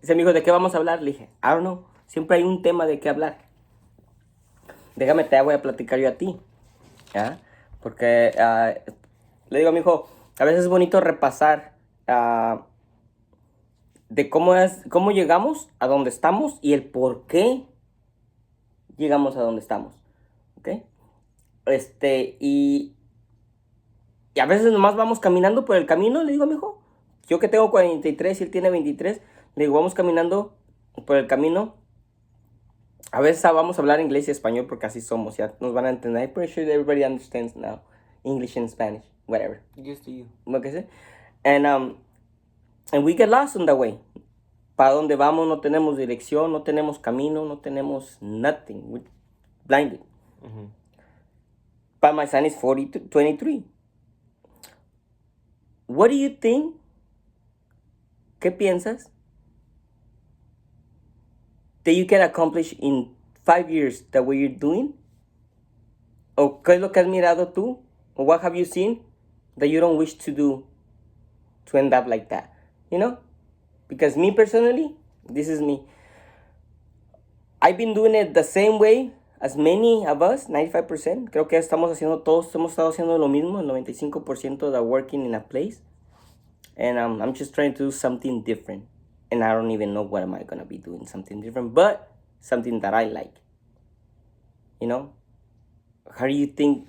Dice mi hijo, ¿de qué vamos a hablar? Le dije, I don't know. Siempre hay un tema de qué hablar. Déjame, te voy a platicar yo a ti. ¿Ya? Porque le digo a mi hijo, a veces es bonito repasar de cómo llegamos a donde estamos y el por qué llegamos a donde estamos. ¿Ok? Y a veces nomás vamos caminando por el camino, le digo a mi hijo. Yo que tengo 43 y él tiene 23, le digo, vamos caminando por el camino. A veces vamos a hablar inglés y español porque así somos, ya nos van a entender. I'm pretty sure everybody understands now. English and Spanish, whatever. Used to you. What can I say? And we get lost on the way. Para dónde vamos no tenemos dirección, no tenemos camino, no tenemos nothing. We're blinded. Mm-hmm. But my son is 23. What do you think? ¿Qué piensas? That you can accomplish in 5 years the way you're doing? ¿O qué es lo que has mirado tú? Or what have you seen that you don't wish to do to end up like that? You know? Because me personally, this is me. I've been doing it the same way as many of us, 95%. Creo que todos hemos estado haciendo lo mismo, el 95% that working in a place. And I'm just trying to do something different. And I don't even know what am I going to be doing, something different, but something that I like. You know? How do you think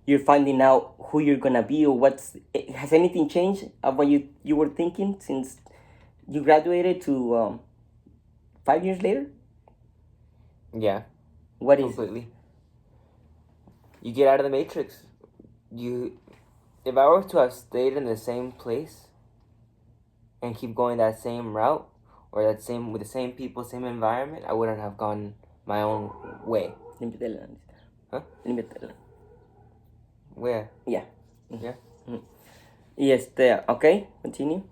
you're finding out who you're going to be, or has anything changed of what you were thinking since you graduated to 5 years later? Yeah. What is completely. You get out of the matrix. If I were to have stayed in the same place and keep going that same route or with the same people, same environment, I wouldn't have gone my own way. Límpiatela. Huh? Límpiatela. Where? Yeah. Yeah. Y okay, continue.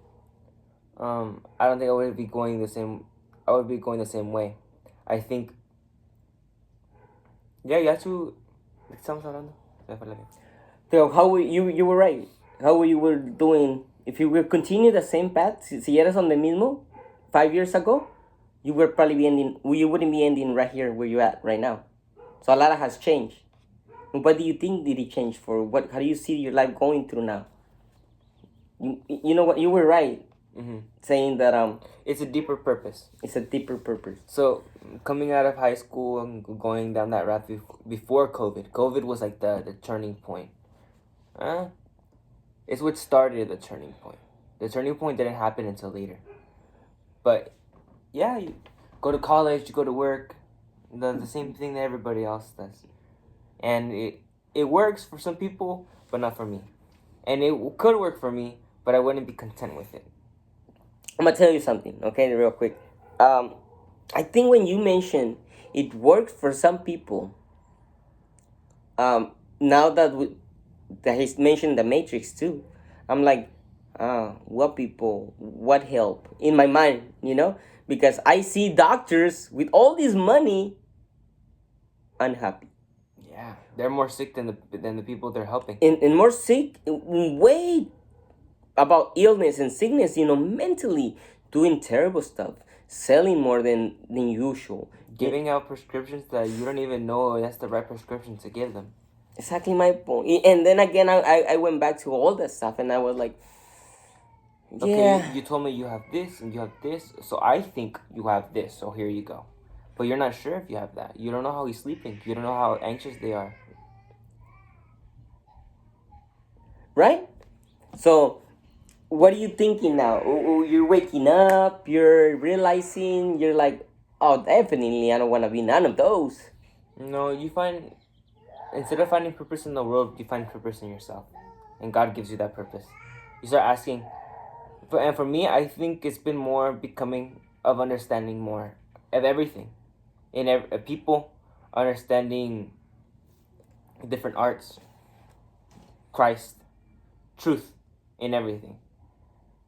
I don't think I would be going the same. I would be going the same way. I think. Yeah, you have to. Estamos hablando. So how you were right. How you were doing if you will continue the same path. Si eres donde mismo 5 years ago, you would probably be ending. You wouldn't be ending right here where you're at right now. So a lot has changed. What do you think did it change for? How do you see your life going through now? You know what, you were right. Mm-hmm. Saying that it's a deeper purpose. It's a deeper purpose. So coming out of high school and going down that route before COVID was like the turning point. It's what started the turning point. The turning point didn't happen until later. But yeah, you go to college, you go to work, the same thing that everybody else does. And it works for some people, but not for me. And it could work for me, but I wouldn't be content with it. I'm gonna tell you something, okay, real quick. I think when you mentioned it worked for some people, now that he's mentioned the Matrix too, I'm like, what people, what help in my mind, you know? Because I see doctors with all this money unhappy. Yeah, they're more sick than the people they're helping. And more sick, way about illness and sickness, you know, mentally doing terrible stuff, selling more than usual, giving out prescriptions that you don't even know that's the right prescription to give them. Exactly my point. And then again, I went back to all that stuff, and I was like, yeah. Okay, you told me you have this and you have this, so I think you have this, so here you go. But you're not sure if you have that. You don't know how he's sleeping. You don't know how anxious they are. Right? So, what are you thinking now? You're waking up, you're realizing, you're like, oh, definitely, I don't want to be none of those. No, instead of finding purpose in the world, you find purpose in yourself. And God gives you that purpose. You start asking. And for me, I think it's been more becoming of understanding more of everything. In people understanding different arts, Christ, truth in everything,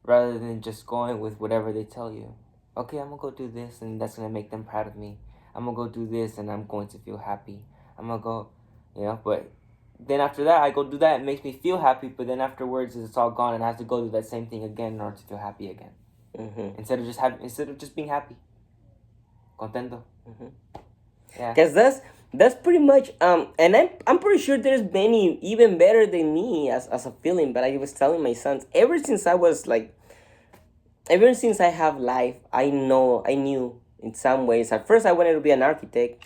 rather than just going with whatever they tell you. Okay, I'm gonna go do this and that's gonna make them proud of me. I'm gonna go do this and I'm going to feel happy. I'm gonna go, but then after that I go do that, it makes me feel happy, but then afterwards it's all gone and I have to go do that same thing again in order to feel happy again. instead of just being happy, contento. Yeah. Because that's pretty much and I'm pretty sure there's many even better than me as a feeling. But I was telling my sons ever since I have life, I knew in some ways. At first, I wanted to be an architect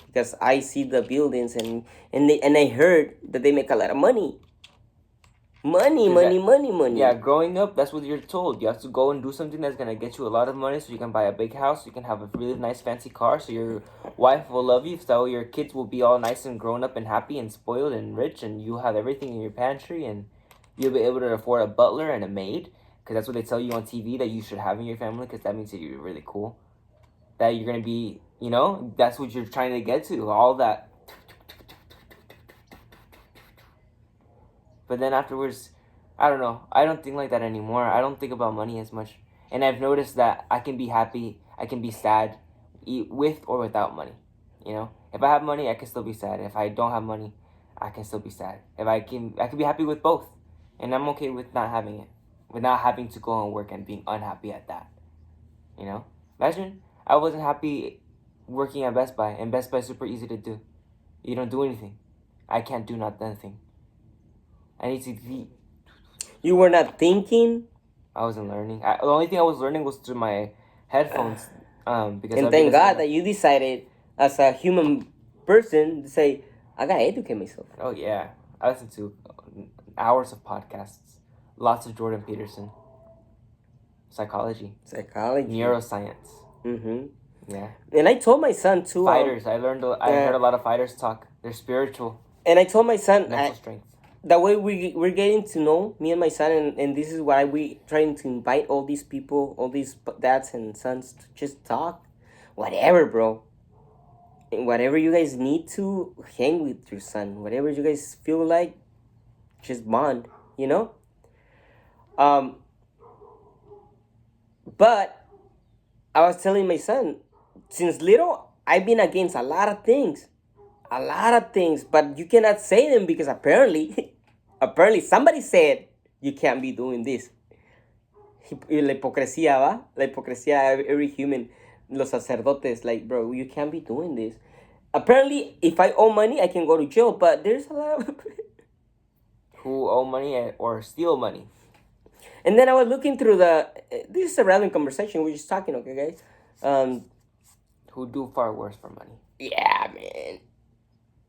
because I see the buildings and I heard that they make a lot of money. Money. Yeah, growing up, that's what you're told. You have to go and do something that's gonna get you a lot of money, so you can buy a big house, you can have a really nice fancy car, so your wife will love you, so your kids will be all nice and grown up and happy and spoiled and rich, and you have everything in your pantry, and you'll be able to afford a butler and a maid, because that's what they tell you on TV that you should have in your family, because that means that you're really cool. That you're gonna be, that's what you're trying to get to, all that. But then afterwards, I don't know. I don't think like that anymore. I don't think about money as much. And I've noticed that I can be happy, I can be sad, with or without money. If I have money, I can still be sad. If I don't have money, I can still be sad. I can be happy with both. And I'm okay with not having it. With not having to go and work and being unhappy at that. Imagine I wasn't happy working at Best Buy, and Best Buy is super easy to do. You don't do anything. I can't do nothing. I need to be. You were not thinking. I wasn't learning. The only thing I was learning was through my headphones. Because And thank God that you decided, as a human person, to say, I gotta educate myself. Oh yeah, I listen to hours of podcasts, lots of Jordan Peterson, psychology, neuroscience. Yeah. And I told my son too. Fighters. I heard a lot of fighters talk. They're spiritual. And I told my son, mental strength. The way we're getting to know, me and my son, and this is why we trying to invite all these people, all these dads and sons, to just talk, whatever, bro. And whatever you guys need to hang with your son, whatever you guys feel like, just bond, But I was telling my son, since little, I've been against a lot of things, but you cannot say them because apparently somebody said you can't be doing this. La hipocresía, ¿va? La hipocresía, every human, los sacerdotes, like, bro, you can't be doing this. Apparently, if I owe money, I can go to jail, but there's a lot of... Who owe money or steal money. And then I was looking through this is a random conversation, we're just talking, okay, guys? Who do far worse for money. Yeah, man.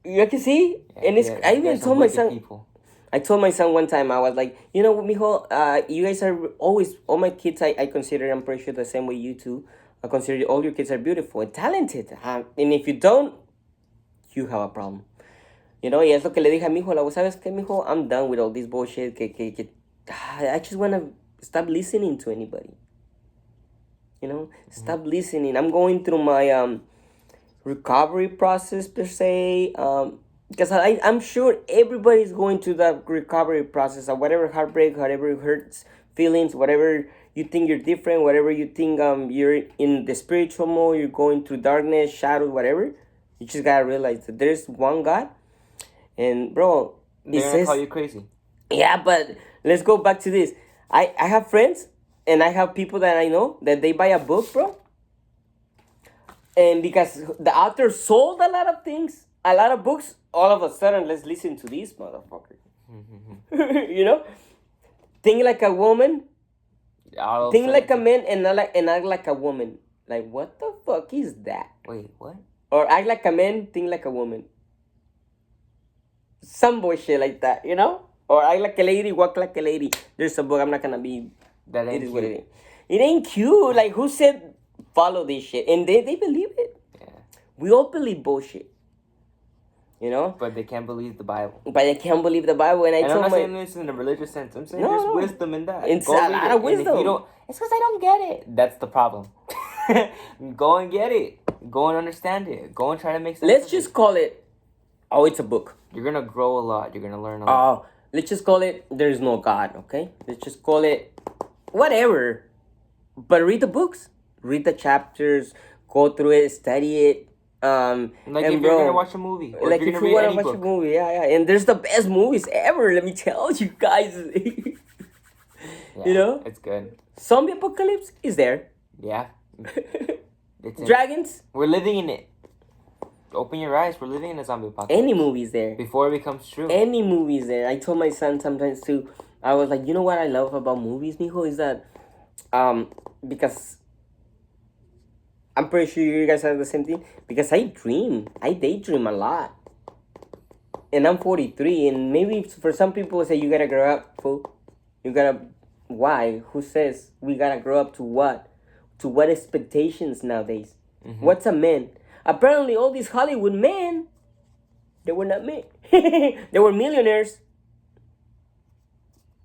You can see? Yeah, and I even told my son... People. I told my son one time, I was like, you know what, mijo, you guys are always, all my kids, I consider, I'm pretty sure the same way you too, I consider all your kids are beautiful and talented. And if you don't, you have a problem. Y es lo que le dije a mi hijo, ¿sabes qué, mijo? I'm done with all this bullshit. I just want to stop listening to anybody. Stop listening. I'm going through my recovery process, per se. Because I'm sure everybody's going through that recovery process of whatever heartbreak, whatever hurts, feelings, whatever you think you're different, whatever you think you're in the spiritual mode, you're going through darkness, shadows, whatever. You just gotta realize that there's one God. And bro, they're gonna call you crazy. Yeah, but let's go back to this. I have friends and I have people that I know that they buy a book, bro. And because the author sold a lot of things, a lot of books, all of a sudden, let's listen to this motherfucker. Think like a woman. Think like a man and act like a woman. Like, what the fuck is that? Wait, what? Or act like a man, think like a woman. Some bullshit like that, Or act like a lady, walk like a lady. There's a book, I'm not gonna be... That ain't cute. It ain't cute. Like, who said follow this shit? And they believe it. Yeah. We all believe bullshit. But they can't believe the Bible. But they can't believe the Bible. And I'm not saying this in a religious sense. I'm saying there's wisdom in that. It's a lot of wisdom. It's because I don't get it. That's the problem. Go and get it. Go and understand it. Go and try to make sense. Let's just call it, it's a book. You're going to grow a lot. You're going to learn a lot. Let's just call it, there's no God, okay? Let's just call it whatever. But read the books. Read the chapters. Go through it. Study it. Like if you're going to watch a movie. Or like if you want to watch a movie. Yeah. And there's the best movies ever. Let me tell you guys. It's good. Zombie apocalypse is there. Yeah. It's Dragons. We're living in it. Open your eyes. We're living in a zombie apocalypse. Any movies there. Before it becomes true. Any movies there. I told my son sometimes too. I was like, you know what I love about movies, mijo, is that, because I'm pretty sure you guys have the same thing. Because I daydream a lot. And I'm 43, and maybe for some people say you gotta grow up, fool. You gotta. Why? Who says we gotta grow up to what? To what expectations nowadays? Mm-hmm. What's a man? Apparently, all these Hollywood men, they were not men. They were millionaires.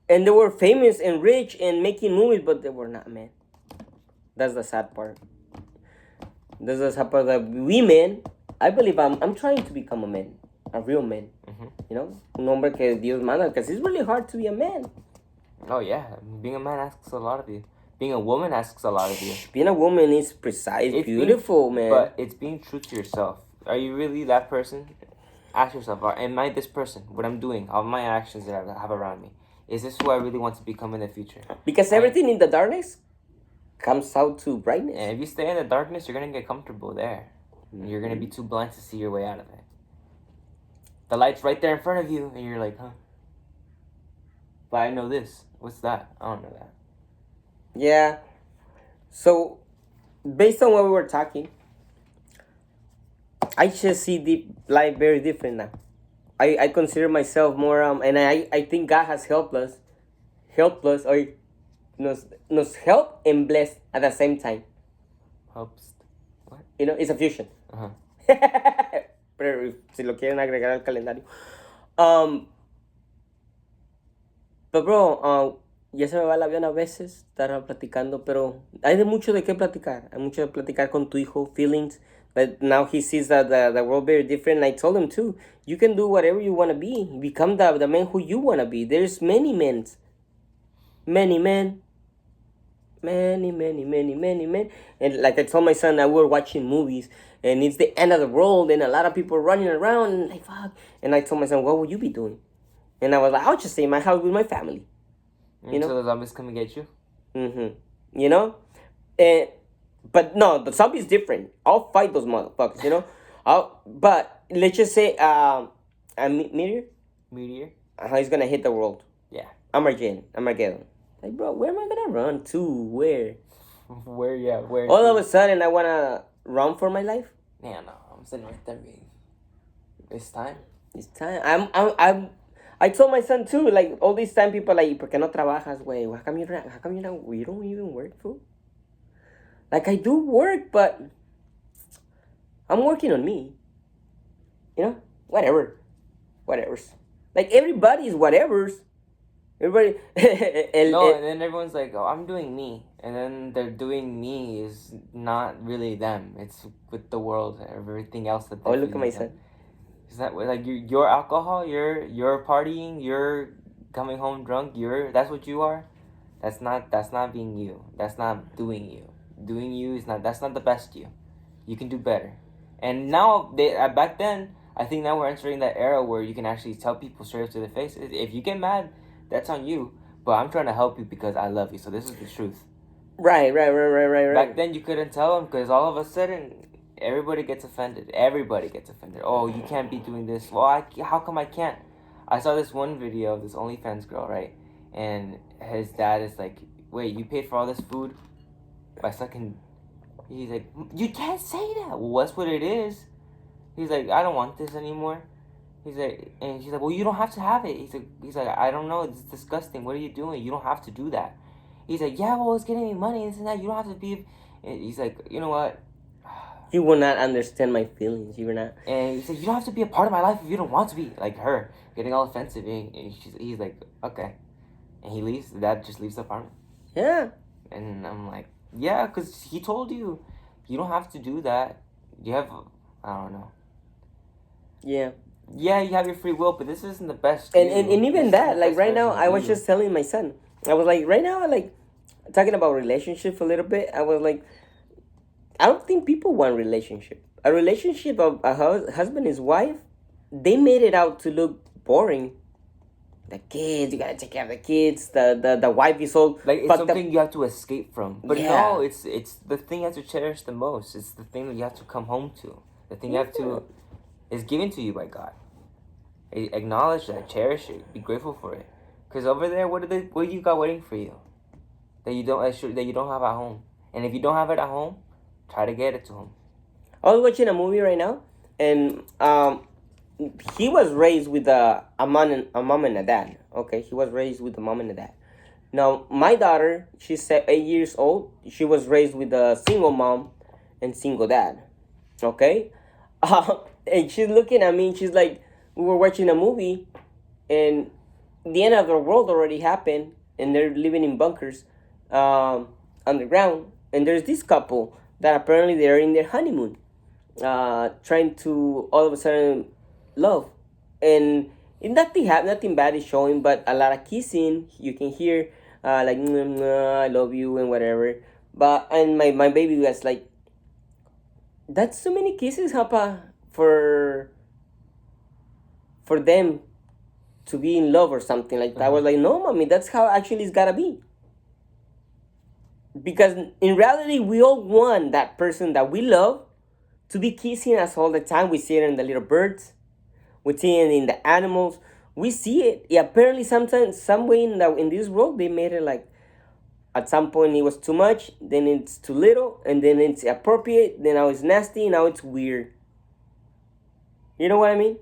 And they were famous and rich and making movies, but they were not men. That's the sad part. That's the sad part that we men, I believe I'm trying to become a man. A real man. Mm-hmm. You know? Un hombre que Dios manda. Because it's really hard to be a man. Oh, yeah. Being a man asks a lot of you. Being a woman asks a lot of you. Being a woman is precise, it's beautiful, man. But it's being true to yourself. Are you really that person? Ask yourself, am I this person? What I'm doing, all my actions that I have around me. Is this who I really want to become in the future? Because everything in the darkness comes out to brightness. And if you stay in the darkness, you're going to get comfortable there. Mm-hmm. You're going to be too blind to see your way out of it. The light's right there in front of you, and you're like, huh? But I know this. What's that? I don't know that. Yeah. So, based on what we were talking, I just see the life very different now. I consider myself more, and I think God has helped us, or nos help and bless at the same time. Helps. What? You know, it's a fusion. Uh-huh. Pero si lo quieren agregar al calendario. But bro, ya se me va el avión a veces estar platicando, pero hay de mucho de qué platicar. Hay mucho de platicar con tu hijo, feelings. But now he sees that the world very different. And I told him too, you can do whatever you want to be. Become the man who you want to be. There's many men. Many men. Many. And like I told my son, we were watching movies. And it's the end of the world. And a lot of people running around. And like, fuck. And I told my son, what would you be doing? And I was like, I'll just stay in my house with my family. You know? So the zombies come and get you? Mm-hmm. You know? But no, the zombie's different. I'll fight those motherfuckers, you know? But let's just say, a meteor? Meteor? He's gonna hit the world. Yeah. Armageddon. Like, bro, where am I gonna run to? Where? Where? All of a sudden, I wanna run for my life? Yeah, no. I'm sitting right there, baby. It's time. It's time. I told my son too, like, all this time people like, ¿por qué no trabajas, güey? How come you don't even work, fool? Like, I do work, but I'm working on me. You know? Whatever's. Like, everybody's whatever's. Everybody. And then everyone's like, oh, I'm doing me. And then they're doing me is not really them. It's with the world and everything else that they're look at my son. Is that like your alcohol, you're partying, you're coming home drunk, that's what you are? That's not being you. That's not doing you. Doing you is not, that's not the best you. You can do better. And now back then, I think now we're entering that era where you can actually tell people straight up to their face. If you get mad, that's on you. But I'm trying to help you because I love you. So this is the truth. Right. Back then you couldn't tell them because all of a sudden everybody gets offended. Oh, you can't be doing this. Well, how come I can't? I saw this one video of this OnlyFans girl, right? And his dad is like, wait, you paid for all this food by sucking? He's like, you can't say that. Well, that's what it is. He's like, I don't want this anymore. He's like, and she's like, well, you don't have to have it. He's like, I don't know. It's disgusting. What are you doing? You don't have to do that. He's like, yeah, well, it's getting me money and this and that. You don't have to be. And he's like, you know what? You will not understand my feelings. You will not. And he said, you don't have to be a part of my life if you don't want to be. Like her, getting all offensive. And he's like, okay. And he leaves. Dad just leaves the apartment. Yeah. And I'm like, yeah, because he told you. You don't have to do that. You have, I don't know. Yeah. Yeah, you have your free will, but this isn't the best. And even that, like right now, I was just telling my son. I was like, right now, like, talking about relationships a little bit. I was like, I don't think people want relationship. A relationship of a husband and his wife, they made it out to look boring. the kids, you gotta take care of the kids. The wife is all Like, it's fucked up. something you have to escape from. But Yeah. no, it's the thing you have to cherish the most. It's the thing that you have to come home to. The thing you have to is given to you by God. Acknowledge that, cherish it, be grateful for it. Because over there, what do you got waiting for you that you don't have at home? And if you don't have it at home, try to get it to home. I was watching a movie right now, and he was raised with a mom and a dad. Okay, he was raised with a mom and a dad. Now my daughter, she's 8 years old. She was raised with a single mom and single dad. Okay, and she's looking at me, and she's like, we were watching a movie, and the end of the world already happened, and they're living in bunkers, underground. And there's this couple that apparently they're in their honeymoon, trying to all of a sudden love, and nothing bad is showing, but a lot of kissing. You can hear like I love you and whatever. But and my baby was like, that's so many kisses, Papa, for them to be in love or something like that. I was like, no, mommy, that's how actually it's gotta be. Because in reality, we all want that person that we love to be kissing us all the time. We see it in the little birds. We see it in the animals. We see it. Yeah, apparently, sometimes, some way in this world, they made it like at some point it was too much, then it's too little, and then it's appropriate. Then now it's nasty. Now it's weird. You know what I mean?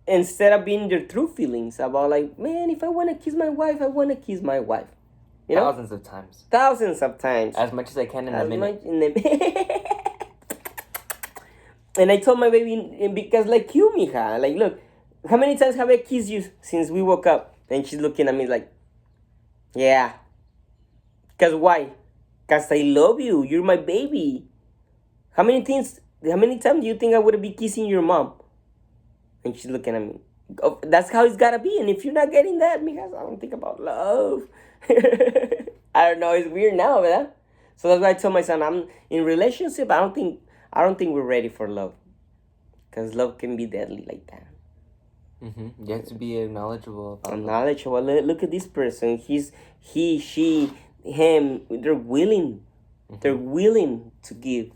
Instead of being their true feelings about like, man, if I want to kiss my wife, I want to kiss my wife. You know? Thousands of times. Thousands of times. As much as I can in a minute. And I told my baby, because like you, mija, like, look, how many times have I kissed you since we woke up? And she's looking at me like, yeah. Because why? Because I love you. You're my baby. How many times do you think I would be kissing your mom? And she's looking at me. Oh, that's how it's gotta be. And if you're not getting that, mijas, I don't think about love. I don't know. It's weird now, ¿verdad? So that's why I told my son, I'm in relationship. I don't think we're ready for love, because love can be deadly like that. You have to be knowledgeable about knowledgeable. Look at this person. He, she, him. They're willing. They're willing to give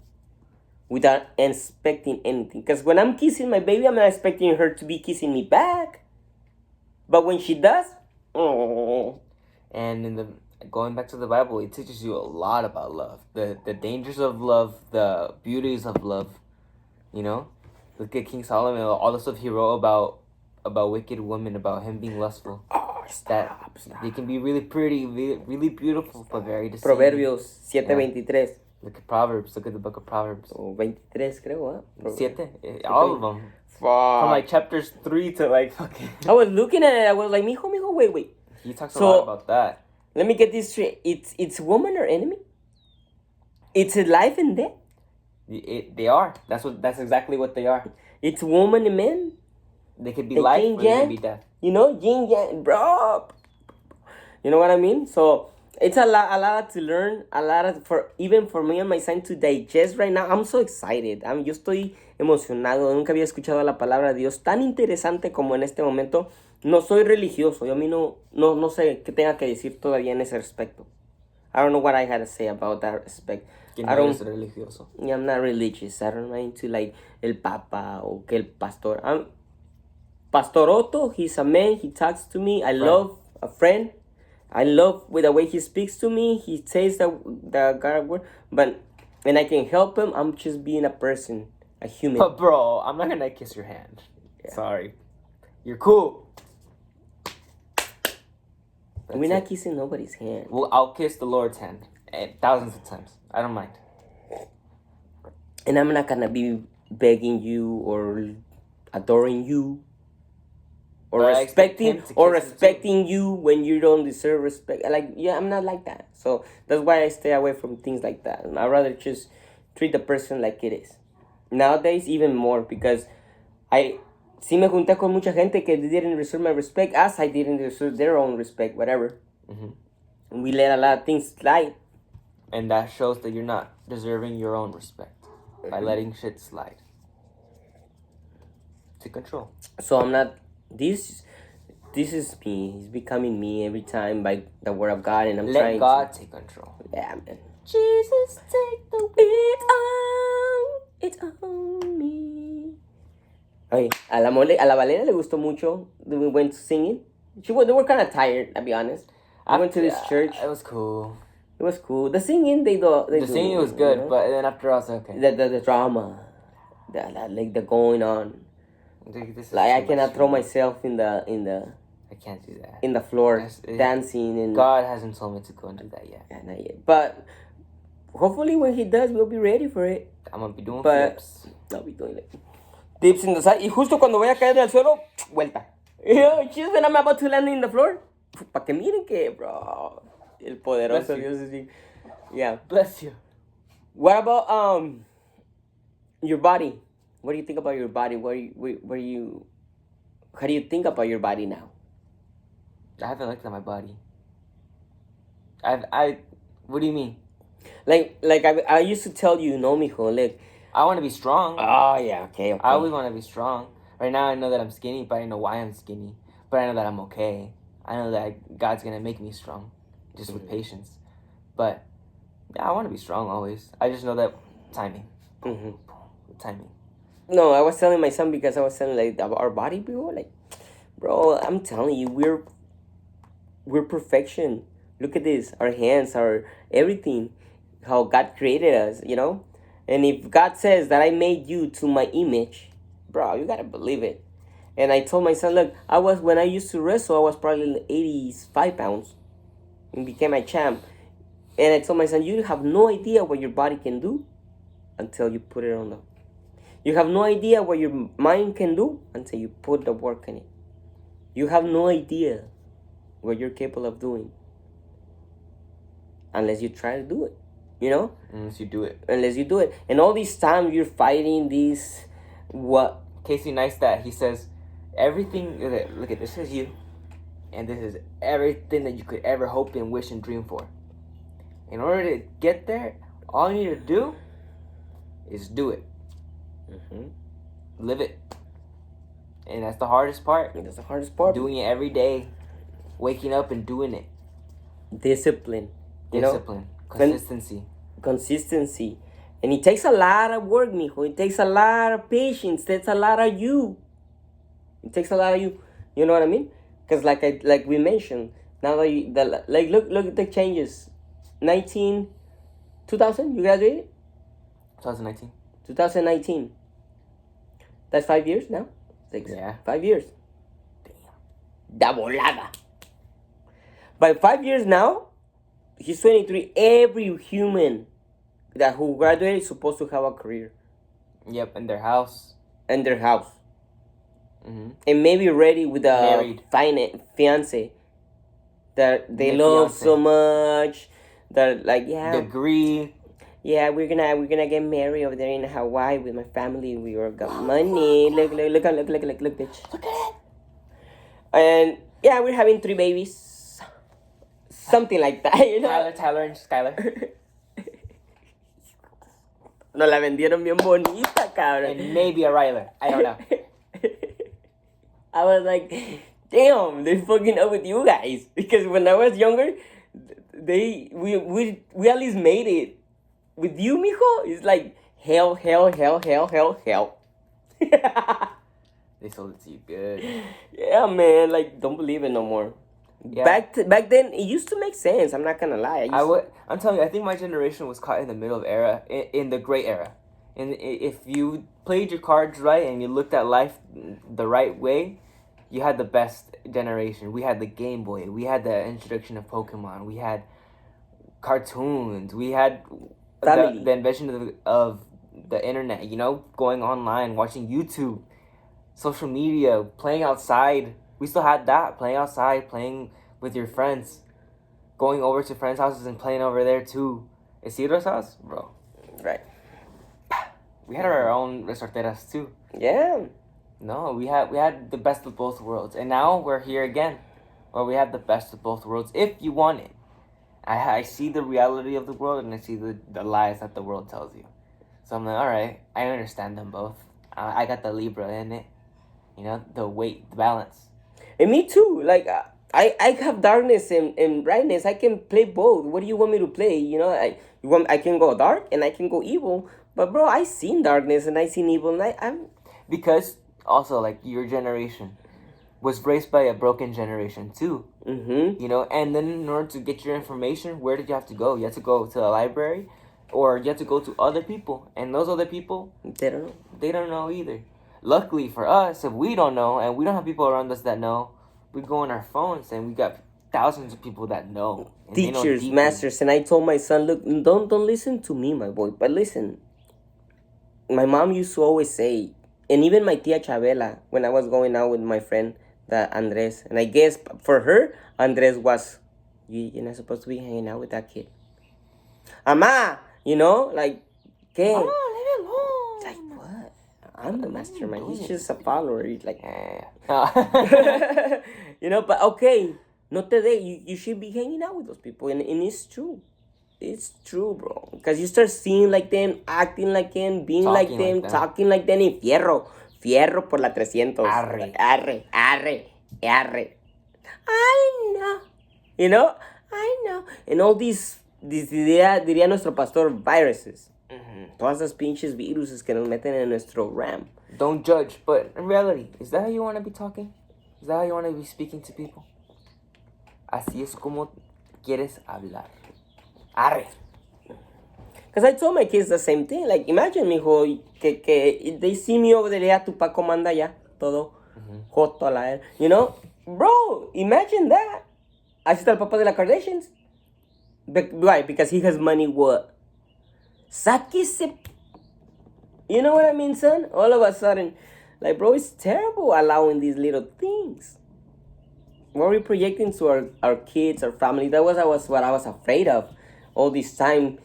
without expecting anything. Because when I'm kissing my baby, I'm not expecting her to be kissing me back. But when she does, oh. And going back to the Bible, it teaches you a lot about love. The dangers of love, the beauties of love. You know? Look at King Solomon, all the stuff he wrote about wicked women, about him being lustful. Oh, stop. They can be really pretty, really beautiful, but very deceiving. Proverbios 7:23. Look at Proverbs. Look at the book of Proverbs. Oh, 23, creo, huh? 7. All of them. Fuck. From like chapters 3 to like fucking... I was looking at it. I was like, mijo, wait. He talks a lot about that. Let me get this straight. It's woman or enemy? It's a life and death? They are. That's exactly what they are. It's woman and man? They could be life or they could be death. You know, yin yang, bro. You know what I mean? So it's a lot to learn, even for me and my son to digest right now. I'm so excited. Yo estoy emocionado. Nunca había escuchado la palabra de Dios tan interesante como en este momento. No soy religioso. Yo a mí no sé qué tenga que decir todavía en ese respecto. I don't know what I had to say about that respect. I don't eres religioso. Yeah, I'm not religious. I don't mind to like el papa or que el pastor. Pastor Otto, he's a man. He talks to me. I love a friend. I love with the way he speaks to me. He says the God word, and I can help him. I'm just being a person, a human. But bro, I'm not gonna kiss your hand. Yeah. Sorry, you're cool. We're not kissing nobody's hand. Well, I'll kiss the Lord's hand thousands of times. I don't mind. And I'm not gonna be begging you or adoring you. Or respecting you when you don't deserve respect. I'm not like that. So that's why I stay away from things like that. And I'd rather just treat the person like it is. Nowadays, even more, because sí me junté con mucha gente que didn't deserve my respect, as I didn't deserve their own respect, whatever. And we let a lot of things slide. And that shows that you're not deserving your own respect by letting shit slide. Take control. So I'm not... this is me. He's becoming me every time by the word of God, and I'm Let trying God take control. to. Yeah, man. Jesus, take the It's on me. Okay, a la Valera le gustó mucho. We went singing. They were kind of tired, I'll be honest. We went to this church. It was cool. It was cool. The singing, the singing was good, but then after I was like, okay. The drama, like the going on. This is Like I too cannot much throw for me. myself in the I can't do that. in the floor That's- dancing and God hasn't told me to go and do that yet. yeah, not yet. But hopefully when he does, we'll be ready for it. I'm gonna be doing But flips. I'll be doing it. Dips in the side. Y justo cuando voy a caer en el suelo, vuelta. You know, just when I'm about to land in the floor. Para que miren que, bro, el poderoso Bless you. Dios es bien. Yeah. Bless you. What about your body? What do you think about your body? How do you think about your body now? I haven't looked at my body. What do you mean? Like I used to tell you, no, mijo, like, I want to be strong. oh yeah, okay. I always want to be strong. Right now, I know that I'm skinny, but I know why I'm skinny. But I know that I'm okay. I know that God's gonna make me strong, just with patience. But yeah, I want to be strong always. I just know that timing. Mm-hmm. Timing. No, I was telling my son because I was telling like about our body, bro. Like, bro, I'm telling you, we're perfection. Look at this, our hands, our everything, how God created us, you know. And if God says that I made you to my image, bro, you gotta believe it. And I told my son, look, when I used to wrestle, I was probably 85 pounds, and became a champ. And I told my son, you have no idea what your body can do until you put it on the. You have no idea what your mind can do until you put the work in it. You have no idea what you're capable of doing unless you try to do it. You know? Unless you do it. Unless you do it. And all this time you're fighting these what? Casey Neistat, he says, everything. Look at this is you, and this is everything that you could ever hope and wish and dream for. In order to get there, all you need to do is do it. Mm-hmm. Live it. And that's the hardest part. That's the hardest part. Doing it every day. Waking up and doing it. Discipline. Discipline. Consistency. Consistency. And it takes a lot of work, mijo. It takes a lot of patience. It takes a lot of you. It takes a lot of you. You know what I mean? Because like we mentioned, now that look at the changes. 2000, you graduated? 2019. 2019. That's 5 years now? 6. Yeah. 5 years. Damn. Da volada. By 5 years now, he's 23. Every human who graduated is supposed to have a career. Yep, in their house. And their house. Mm-hmm. And maybe ready with a Married. fiance that they love so much. That like, yeah. Degree. Yeah, we're gonna get married over there in Hawaii with my family. We all got money. Look, bitch. Look at it. And yeah, we're having 3 babies. Something like that, you know. Tyler, and Skylar. Nos la vendieron bien bonita, cabrón. And maybe a Ryler. I don't know. I was like, damn, they're fucking up with you guys. Because when I was younger, we at least made it. With you, mijo, it's like hell. They sold it to you good. Yeah, man, like don't believe it no more. Yeah. Back then, it used to make sense. I'm not gonna lie. I'm telling you, I think my generation was caught in the middle of era, in the gray era. And if you played your cards right and you looked at life the right way, you had the best generation. We had the Game Boy. We had the introduction of Pokemon. We had cartoons. We had the invention of the internet, you know, going online, watching YouTube, social media, playing outside. We still had that, playing outside, playing with your friends, going over to friends' houses and playing over there too. Isidro's house, bro. Right. We had our own resorteras too. Yeah. No, we had the best of both worlds, and now we're here again, where we have the best of both worlds. If you want it, I see the reality of the world, and I see the lies that the world tells you. So I'm like, all right, I understand them both. I got the Libra in it, you know, the weight, the balance. And me too. Like I have darkness and brightness. I can play both. What do you want me to play? You know, I can go dark and I can go evil. But bro, I seen darkness and I seen evil, and I'm Because also, like, your generation was raised by a broken generation too. mm-hmm. You know, and then in order to get your information, where did you have to go? You had to go to a library, or you had to go to other people, and those other people, They don't know. they don't know either. Luckily for us, if we don't know and we don't have people around us that know, we go on our phones and we got thousands of people that know. And they know Teachers, deeply. masters, and I told my son, look, don't listen to me, my boy, but listen. My mom used to always say, and even my tia Chabela, when I was going out with my friend, the Andres, and I guess for her, Andres was, you're not supposed to be hanging out with that kid. Ama, you know, like, ¿qué? Oh, leave it alone. Like, what? I'm the mastermind. He's just a follower. He's like, Yeah. you know, but okay, no te de, you should be hanging out with those people, and it's true. It's true, bro. Because you start seeing like them, acting like them, being like Talking them, like them. talking like them, y fierro por la 300. Arre. Like, arre. I know. You know? I know. And all these diría nuestro pastor, viruses. Todas esas pinches viruses que nos meten en nuestro RAM. Don't judge, but in reality, is that how you want to be talking? Is that how you want to be speaking to people? Así es como quieres hablar. Arre. Because I told my kids the same thing. Like, imagine, mijo, que they see me over there, ya tu pa comanda ya, todo, joto a la él. You know? Bro, imagine that. Así está el papá de la Kardashians. Why? Because he has money, what? Sáquese. You know what I mean, son? All of a sudden, like, bro, it's terrible allowing these little things. What are we projecting to our kids, our family? That was what I was afraid of all this time.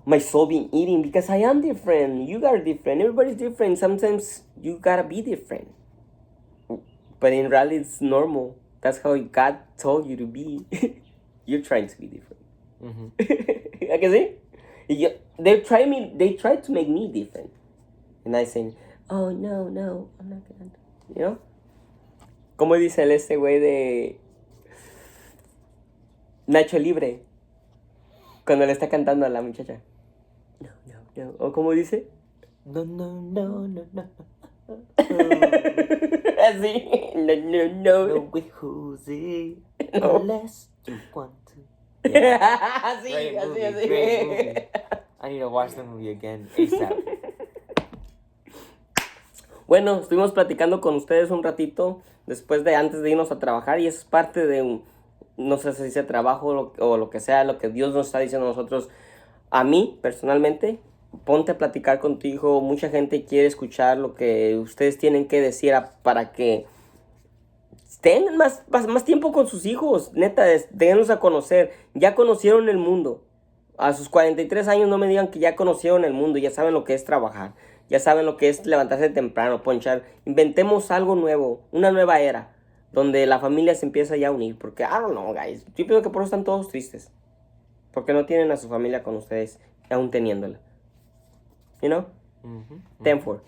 My soul being eating, because I am different. You are different. Everybody's different. Sometimes you gotta be different. But in reality, it's normal. That's how God told you to be. You're trying to be different. I can see. They tried to make me different. And I say, oh, no, I'm not gonna do it. You know? Como dice este güey de Nacho Libre, cuando le está cantando a la muchacha. No. ¿O cómo dice? No. Así. No. No with Jose. No. Unless you want to. Yeah. Así, Great movie, así. great movie. I need to watch the movie again ASAP. Bueno, estuvimos platicando con ustedes un ratito antes de irnos a trabajar, y es parte de no sé si sea trabajo o lo que sea, lo que Dios nos está diciendo a nosotros. A mí, personalmente, ponte a platicar con tu hijo. Mucha gente quiere escuchar lo que ustedes tienen que decir para que tengan más tiempo con sus hijos. Neta, déjenlos a conocer. Ya conocieron el mundo. A sus 43 años no me digan que ya conocieron el mundo, ya saben lo que es trabajar, ya saben lo que es levantarse temprano, ponchar. Inventemos algo nuevo, una nueva era, donde la familia se empieza ya a unir. Porque, I don't know, guys, yo pienso que por eso están todos tristes. Porque no tienen a su familia con ustedes, aún teniéndola. You know? 10-4.